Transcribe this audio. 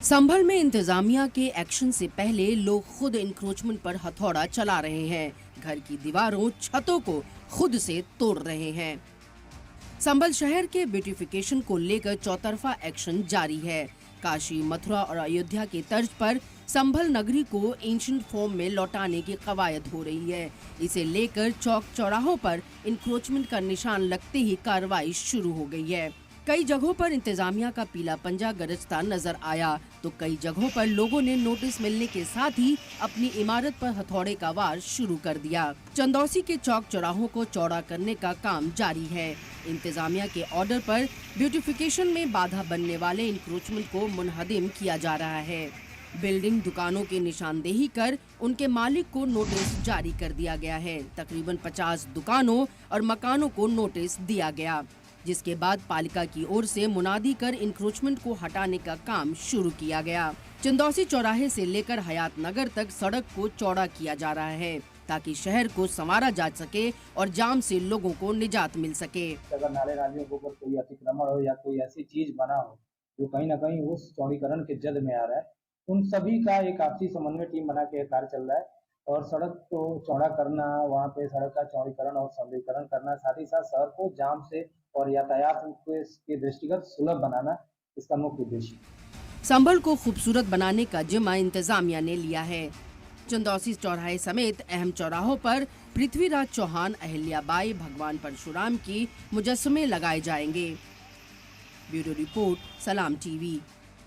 संभल में इंतजामिया के एक्शन से पहले लोग खुद इंक्रोचमेंट पर हथौड़ा चला रहे हैं। घर की दीवारों, छतों को खुद से तोड़ रहे हैं। संभल शहर के ब्यूटिफिकेशन को लेकर चौतरफा एक्शन जारी है। काशी, मथुरा और अयोध्या की तर्ज पर संभल नगरी को एंशिएंट फॉर्म में लौटाने की कवायद हो रही है। इसे लेकर चौक चौराहों पर इंक्रोचमेंट का निशान लगते ही कार्रवाई शुरू हो गई है। कई जगहों पर इंतजामिया का पीला पंजा गरजता नजर आया, तो कई जगहों पर लोगों ने नोटिस मिलने के साथ ही अपनी इमारत पर हथौड़े का वार शुरू कर दिया। चंदौसी के चौक चौराहों को चौड़ा करने का काम जारी है। इंतजामिया के ऑर्डर पर ब्यूटिफिकेशन में बाधा बनने वाले इंक्रोचमेंट को मुनहदिम किया जा रहा है। बिल्डिंग, दुकानों की निशानदेही कर उनके मालिक को नोटिस जारी कर दिया गया है। तकरीबन 50 दुकानों और मकानों को नोटिस दिया गया, जिसके बाद पालिका की ओर से मुनादी कर इंक्रोचमेंट को हटाने का काम शुरू किया गया। चंदौसी चौराहे से लेकर हयात नगर तक सड़क को चौड़ा किया जा रहा है, ताकि शहर को संवारा जा सके और जाम से लोगों को निजात मिल सके। अगर नाले नालियों के ऊपर कोई अतिक्रमण हो या कोई ऐसी चीज बना हो जो कहीं ना कहीं उस चौड़ीकरण के जद में आ रहा है, उन सभी का एक आपसी समन्वय टीम बना के कार्य चल रहा है और सड़क को चौड़ा करना, वहाँ पे सड़क का चौड़ीकरण और सौंदर्यीकरण करना, साथ ही साथ शहर को जाम से और यातायात के दृष्टिगत सुलभ बनाना इसका मुख्य उद्देश्य है। संभल को खूबसूरत बनाने का जिम्मा इंतजामिया ने लिया है। चंदौसी चौराहे समेत अहम चौराहों पर पृथ्वीराज चौहान, अहिल्याबाई, भगवान परशुराम की मुजस्समे लगाए जाएंगे। ब्यूरो रिपोर्ट, सलाम टीवी।